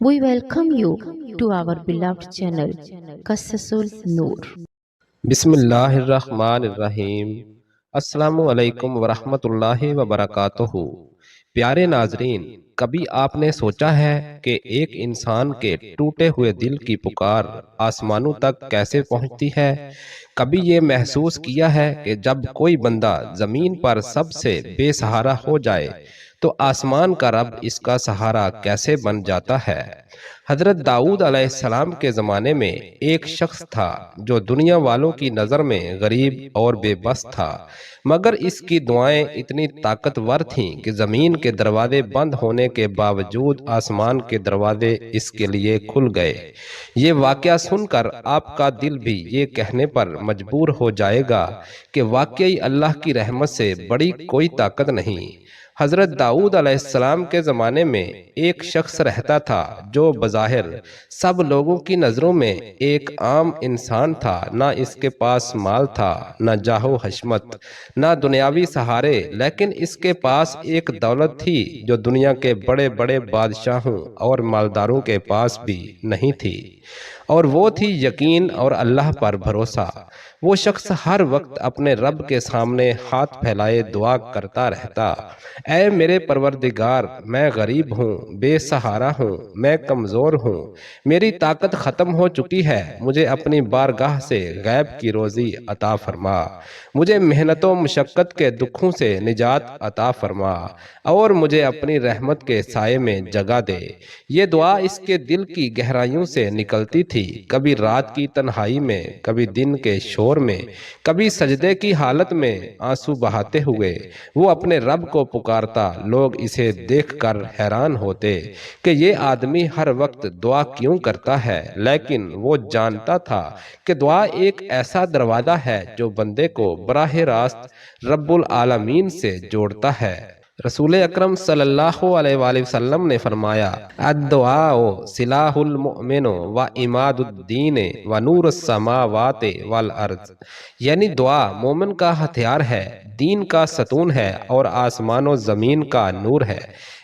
We welcome you to our beloved channel, Qasasul Noor. بسم اللہ الرحمن الرحیم۔ السلام علیکم ورحمۃ اللہ وبرکاتہ۔ پیارے ناظرین، کبھی آپ نے سوچا ہے کہ ایک انسان کے ٹوٹے ہوئے دل کی پکار آسمانوں تک کیسے پہنچتی ہے؟ کبھی یہ محسوس کیا ہے کہ جب کوئی بندہ زمین پر سب سے بے سہارا ہو جائے تو آسمان کا رب اس کا سہارا کیسے بن جاتا ہے؟ حضرت داؤد علیہ السلام کے زمانے میں ایک شخص تھا جو دنیا والوں کی نظر میں غریب اور بے بس تھا، مگر اس کی دعائیں اتنی طاقتور تھیں کہ زمین کے دروازے بند ہونے کے باوجود آسمان کے دروازے اس کے لیے کھل گئے۔ یہ واقعہ سن کر آپ کا دل بھی یہ کہنے پر مجبور ہو جائے گا کہ واقعی اللہ کی رحمت سے بڑی کوئی طاقت نہیں۔ حضرت داؤد علیہ السلام کے زمانے میں ایک شخص رہتا تھا جو بظاہر سب لوگوں کی نظروں میں ایک عام انسان تھا۔ نہ اس کے پاس مال تھا، نہ جاہ و حشمت، نہ دنیاوی سہارے، لیکن اس کے پاس ایک دولت تھی جو دنیا کے بڑے بڑے بادشاہوں اور مالداروں کے پاس بھی نہیں تھی، اور وہ تھی یقین اور اللہ پر بھروسہ۔ وہ شخص ہر وقت اپنے رب کے سامنے ہاتھ پھیلائے دعا کرتا رہتا، اے میرے پروردگار، میں غریب ہوں، بے سہارا ہوں، میں کمزور ہوں، میری طاقت ختم ہو چکی ہے، مجھے اپنی بارگاہ سے غیب کی روزی عطا فرما، مجھے محنت و مشقت کے دکھوں سے نجات عطا فرما، اور مجھے اپنی رحمت کے سائے میں جگہ دے۔ یہ دعا اس کے دل کی گہرائیوں سے نکلتی تھی، کبھی رات کی تنہائی میں، کبھی دن کے شور میں، کبھی سجدے کی حالت میں آنسو بہاتے ہوئے وہ اپنے رب کو پکارتا۔ لوگ اسے دیکھ کر حیران ہوتے کہ یہ آدمی ہر وقت دعا کیوں کرتا ہے، لیکن وہ جانتا تھا کہ دعا ایک ایسا دروازہ ہے جو بندے کو براہ راست رب العالمین سے جوڑتا ہے۔ رسول اکرم صلی اللہ علیہ وآلہ وسلم نے فرمایا، الدعاء سلاح المؤمن و عماد الدین و نور السماوات والارض، یعنی دعا مومن کا ہتھیار ہے، دین کا ستون ہے اور آسمان و زمین کا نور ہے۔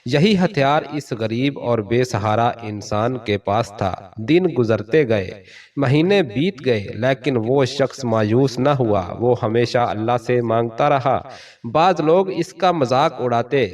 یہی ہتھیار اس غریب اور بے سہارا انسان کے پاس تھا۔ دن گزرتے گئے، مہینے بیت گئے، لیکن وہ شخص مایوس نہ ہوا، وہ ہمیشہ اللہ سے مانگتا رہا۔ بعض لوگ اس کا مذاق اڑاتے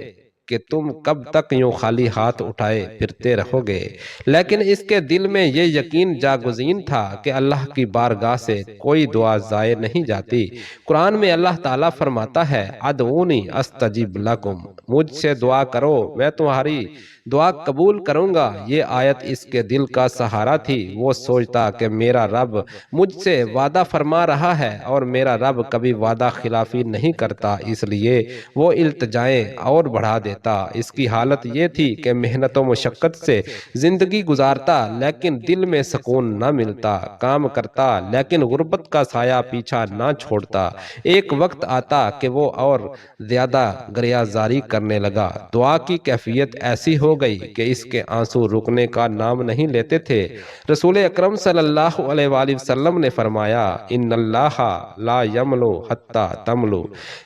کہ تم کب تک یوں خالی ہاتھ اٹھائے پھرتے رہو گے، لیکن اس کے دل میں یہ یقین جاگزین تھا کہ اللہ کی بارگاہ سے کوئی دعا ضائع نہیں جاتی۔ قرآن میں اللہ تعالیٰ فرماتا ہے، ادعونی استجب لکم، مجھ سے دعا کرو میں تمہاری دعا قبول کروں گا۔ یہ آیت اس کے دل کا سہارا تھی۔ وہ سوچتا کہ میرا رب مجھ سے وعدہ فرما رہا ہے اور میرا رب کبھی وعدہ خلافی نہیں کرتا، اس لیے وہ التجائیں اور بڑھا دیتا۔ اس کی حالت یہ تھی کہ محنت و مشقت سے زندگی گزارتا لیکن دل میں سکون نہ ملتا، کام کرتا لیکن غربت کا سایہ پیچھا نہ چھوڑتا۔ ایک وقت آتا کہ وہ اور زیادہ گریازاری کرنے لگا۔ دعا کی کیفیت ایسی ہو گئی کہ اس کے آنسو رکنے کا نام نہیں لیتے تھے۔ رسول اکرم صلی اللہ علیہ وآلہ وسلم نے فرمایا، ان اللہ لا یملو حتی تملو،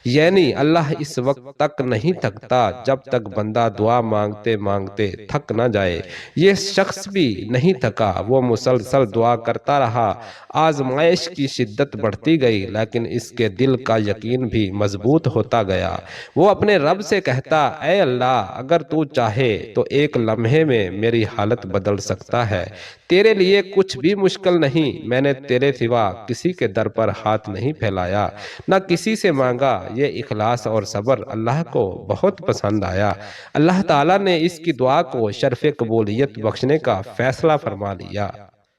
یعنی اللہ اس وقت تک نہیں تھکتا جب تک بندہ دعا مانگتے مانگتے تھک نہ جائے۔ یہ شخص بھی نہیں تھکا، وہ مسلسل دعا کرتا رہا۔ آزمائش کی شدت بڑھتی گئی لیکن اس کے دل کا یقین بھی مضبوط ہوتا گیا۔ وہ اپنے رب سے کہتا، اے اللہ، اگر تو چاہے تو ایک لمحے میں میری حالت بدل سکتا ہے، تیرے لیے کچھ بھی مشکل نہیں، میں نے تیرے سوا کسی کے در پر ہاتھ نہیں پھیلایا، نہ کسی سے مانگا۔ یہ اخلاص اور صبر اللہ کو بہت پسند آیا۔ اللہ تعالیٰ نے اس کی دعا کو شرف قبولیت بخشنے کا فیصلہ فرما لیا۔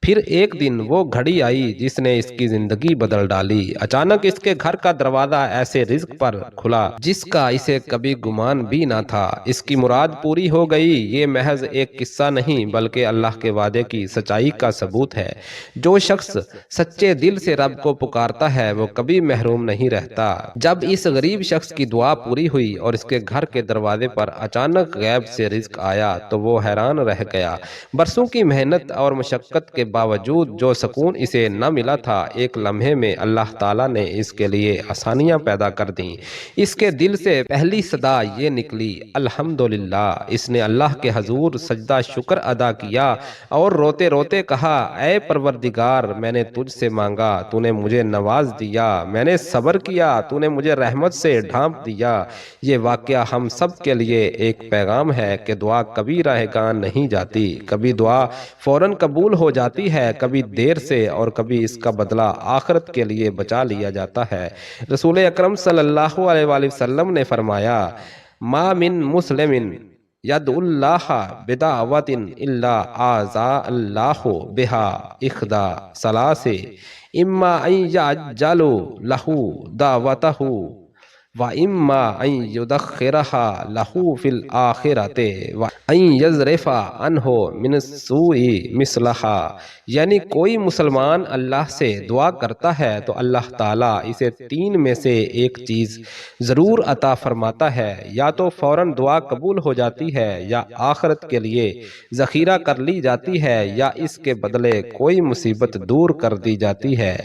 پھر ایک دن وہ گھڑی آئی جس نے اس کی زندگی بدل ڈالی۔ اچانک اس کے گھر کا دروازہ ایسے رزق پر کھلا جس کا اسے کبھی گمان بھی نہ تھا۔ اس کی مراد پوری ہو گئی۔ یہ محض ایک قصہ نہیں بلکہ اللہ کے وعدے کی سچائی کا ثبوت ہے۔ جو شخص سچے دل سے رب کو پکارتا ہے وہ کبھی محروم نہیں رہتا۔ جب اس غریب شخص کی دعا پوری ہوئی اور اس کے گھر کے دروازے پر اچانک غیب سے رزق آیا تو وہ حیران رہ گیا۔ برسوں کی محنت اور مشقت کے باوجود جو سکون اسے نہ ملا تھا، ایک لمحے میں اللہ تعالیٰ نے اس کے لیے آسانیاں پیدا کر دیں۔ اس کے دل سے پہلی صدا یہ نکلی، الحمدللہ۔ اس نے اللہ کے حضور سجدہ شکر ادا کیا اور روتے روتے کہا، اے پروردگار، میں نے تجھ سے مانگا، تو نے مجھے نواز دیا، میں نے صبر کیا، تو نے مجھے رحمت سے ڈھانپ دیا۔ یہ واقعہ ہم سب کے لیے ایک پیغام ہے کہ دعا کبھی راہ گاں نہیں جاتی، کبھی دعا فوراً قبول ہو جاتی ہے، کبھی دیر سے، اور کبھی اس کا بدلہ آخرت کے لیے بچا لیا جاتا ہے۔ رسول اکرم صلی اللہ علیہ وآلہ وسلم نے فرمایا، ما من مسلم یدعو اللہ بدعوۃ الا اعزا اللہ بہا احدی ثلاث، اما ان یعجل لہ دعوتہ وَإِمَّا أَن يُدَخِّرَهَا لَهُ فِي الْآخِرَةِ وَأَن يَصْرِفَ عَنْهُ مِنَ السُّوءِ مِثْلَهَا۔ یعنی کوئی مسلمان اللہ سے دعا کرتا ہے تو اللہ تعالیٰ اسے تین میں سے ایک چیز ضرور عطا فرماتا ہے، یا تو فوراً دعا قبول ہو جاتی ہے، یا آخرت کے لیے ذخیرہ کر لی جاتی ہے، یا اس کے بدلے کوئی مصیبت دور کر دی جاتی ہے۔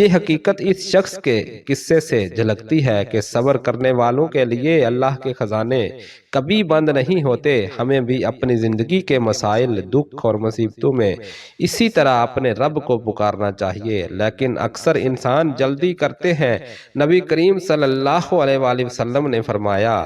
یہ حقیقت اس شخص کے قصے سے جھلکتی ہے کہ صبر کرنے والوں کے لیے اللہ کے خزانے کبھی بند نہیں ہوتے۔ ہمیں بھی اپنی زندگی کے مسائل، دکھ اور مصیبتوں میں اسی طرح اپنے رب کو پکارنا چاہیے، لیکن اکثر انسان جلدی کرتے ہیں۔ نبی کریم صلی اللہ علیہ وآلہ وسلم نے فرمایا،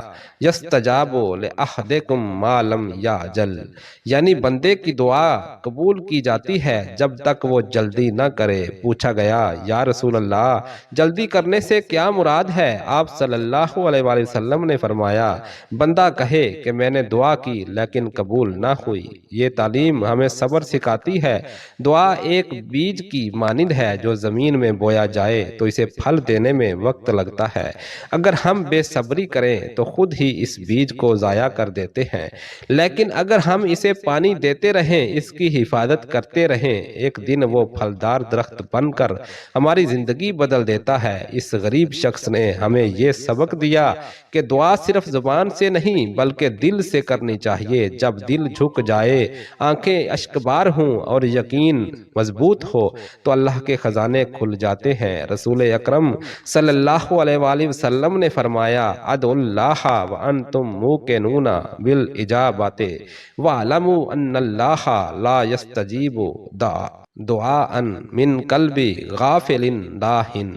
یستجاب لأحدکم ما لم یعجل، یعنی بندے کی دعا قبول کی جاتی ہے جب تک وہ جلدی نہ کرے۔ پوچھا گیا، یا رسول اللہ، جلدی کرنے سے کیا مراد ہے؟ آپ صلی اللہ علیہ وآلہ وسلم نے فرمایا، بندہ کہے کہ میں نے دعا کی لیکن قبول نہ ہوئی۔ یہ تعلیم ہمیں صبر سکھاتی ہے۔ دعا ایک بیج کی مانند ہے، جو زمین میں بویا جائے تو اسے پھل دینے میں وقت لگتا ہے۔ اگر ہم بے صبری کریں تو خود ہی اس بیج کو ضائع کر دیتے ہیں، لیکن اگر ہم اسے پانی دیتے رہیں، اس کی حفاظت کرتے رہیں، ایک دن وہ پھلدار درخت بن کر ہماری زندگی بدل دیتا ہے۔ اس غریب شخص نے ہمیں یہ سبق دیا کہ دعا صرف زبان سے نہیں بلکہ دل سے کرنی چاہیے۔ جب دل جھک جائے، آنکھیں اشکبار ہوں اور یقین مضبوط ہو تو اللہ کے خزانے کھل جاتے ہیں۔ رسول اکرم صلی اللہ علیہ وآلہ وسلم نے فرمایا، ادعوا اللہ وانتم موقنون بالاجابۃ واعلموا ان اللہ لا یستجیب دعاء من قلب غافل لاہن،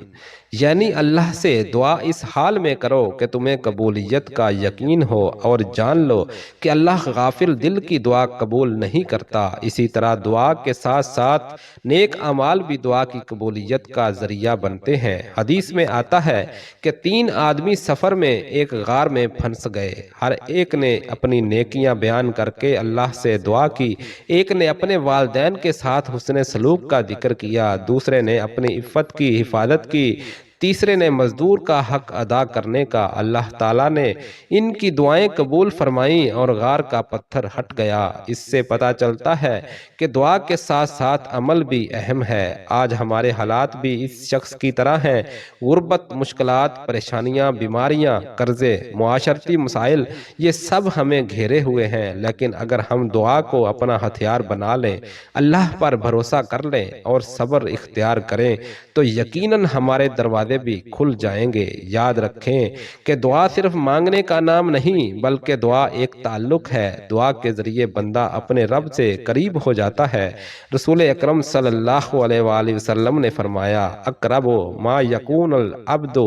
یعنی اللہ سے دعا اس حال میں کرو کہ تمہیں قبولیت کا یقین ہو اور جان لو کہ اللہ غافل دل کی دعا قبول نہیں کرتا۔ اسی طرح دعا کے ساتھ ساتھ نیک اعمال بھی دعا کی قبولیت کا ذریعہ بنتے ہیں۔ حدیث میں آتا ہے کہ تین آدمی سفر میں ایک غار میں پھنس گئے۔ ہر ایک نے اپنی نیکیاں بیان کر کے اللہ سے دعا کی۔ ایک نے اپنے والدین کے ساتھ حسن سلوک کا ذکر کیا، دوسرے نے اپنی عفت کی حفاظت کی، تیسرے نے مزدور کا حق ادا کرنے کا۔ اللہ تعالیٰ نے ان کی دعائیں قبول فرمائیں اور غار کا پتھر ہٹ گیا۔ اس سے پتہ چلتا ہے کہ دعا کے ساتھ ساتھ عمل بھی اہم ہے۔ آج ہمارے حالات بھی اس شخص کی طرح ہیں۔ غربت، مشکلات، پریشانیاں، بیماریاں، قرضے، معاشرتی مسائل، یہ سب ہمیں گھیرے ہوئے ہیں، لیکن اگر ہم دعا کو اپنا ہتھیار بنا لیں، اللہ پر بھروسہ کر لیں اور صبر اختیار کریں تو یقیناً ہمارے دروازے بھی کھل جائیں گے۔ یاد رکھیں کہ دعا صرف مانگنے کا نام نہیں بلکہ دعا ایک تعلق ہے۔ دعا کے ذریعے بندہ اپنے رب سے قریب ہو جاتا ہے۔ رسول اکرم صلی اللہ علیہ وآلہ وسلم نے فرمایا، اقرب ما یکون العبد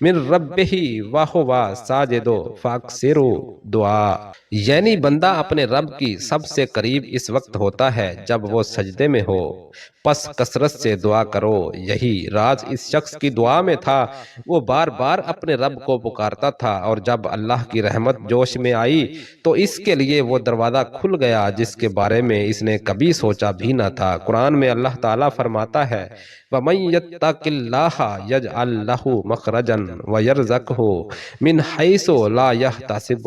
من ربہ وہو ساجد فاکثروا دعا، یعنی بندہ اپنے رب کی سب سے قریب اس وقت ہوتا ہے جب وہ سجدے میں ہو، پس کثرت سے دعا کرو۔ یہی راز اس شخص کی دعا میں تھا۔ وہ بار بار اپنے رب کو پکارتا تھا اور جب اللہ کی رحمت جوش میں آئی تو اس کے لیے وہ دروازہ کھل گیا جس کے بارے میں اس نے کبھی سوچا بھی نہ تھا۔ قرآن میں اللہ تعالیٰ فرماتا ہے، وَمَن يَتَّقِ اللَّهَ يَجْعَل لَّهُ مَخْرَجًا وَيَرْزُقْهُ مِنْ حَيْثُ لَا يَحْتَسِبُ،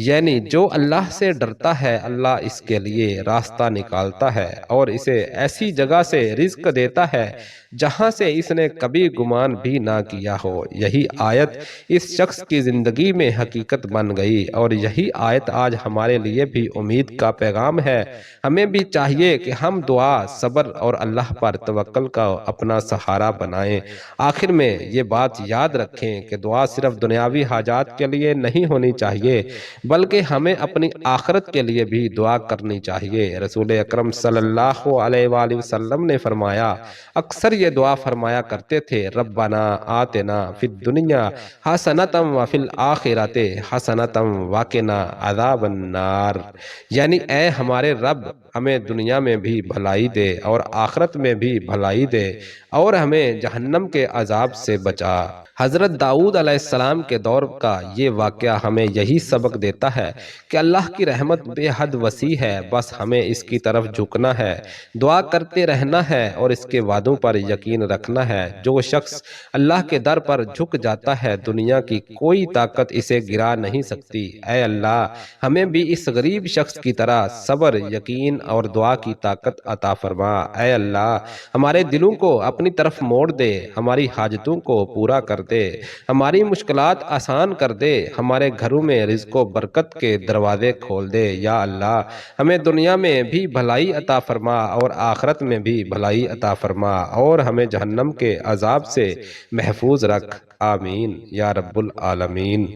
یعنی جو اللہ سے ڈرتا ہے اللہ اس کے لیے راستہ نکالتا ہے اور اسے ایسی جگہ سے رزق دیتا ہے جہاں سے اس نے کبھی گمان بھی نہ کیا ہو۔ یہی آیت اس شخص کی زندگی میں حقیقت بن گئی، اور یہی آیت آج ہمارے لیے بھی امید کا پیغام ہے۔ ہمیں بھی چاہیے کہ ہم دعا، صبر اور اللہ پر توکل کا اپنا سہارا بنائیں۔ آخر میں یہ بات یاد رکھیں کہ دعا صرف دنیاوی حاجات کے لیے نہیں ہونی چاہیے، بلکہ ہمیں اپنی آخرت کے لیے بھی دعا کرنی چاہیے۔ رسول اکرم صلی اللہ علیہ وآلہ وسلم نے فرمایا، اکثر یہ دعا فرمایا کرتے تھے، ربنا آتنا فی الدنیا حسنۃ وفی الآخرۃ حسنۃ وقنا عذاب النار، یعنی اے ہمارے رب، ہمیں دنیا میں بھی بھلائی دے اور آخرت میں بھی بھلائی دے، اور ہمیں جہنم کے عذاب سے بچا۔ حضرت داؤد علیہ السلام کے دور کا یہ واقعہ ہمیں یہی سبق دیتا ہے کہ اللہ کی رحمت بے حد وسیع ہے، بس ہمیں اس کی طرف جھکنا ہے، دعا کرتے رہنا ہے اور اس کے وعدوں پر یقین رکھنا ہے۔ جو شخص اللہ کے در پر جھک جاتا ہے، دنیا کی کوئی طاقت اسے گرا نہیں سکتی۔ اے اللہ، ہمیں بھی اس غریب شخص کی طرح صبر، یقین اور دعا کی طاقت عطا فرما۔ اے اللہ، ہمارے دلوں کو اپنی طرف موڑ دے، ہماری حاجتوں کو پورا کر دے، ہماری مشکلات آسان کر دے، ہمارے گھروں میں رزق و برکت کے دروازے کھول دے۔ یا اللہ، ہمیں دنیا میں بھی بھلائی عطا فرما اور آخرت میں بھی بھلائی عطا فرما، اور ہمیں جہنم کے عذاب سے محفوظ رکھ۔ آمین یا رب العالمین۔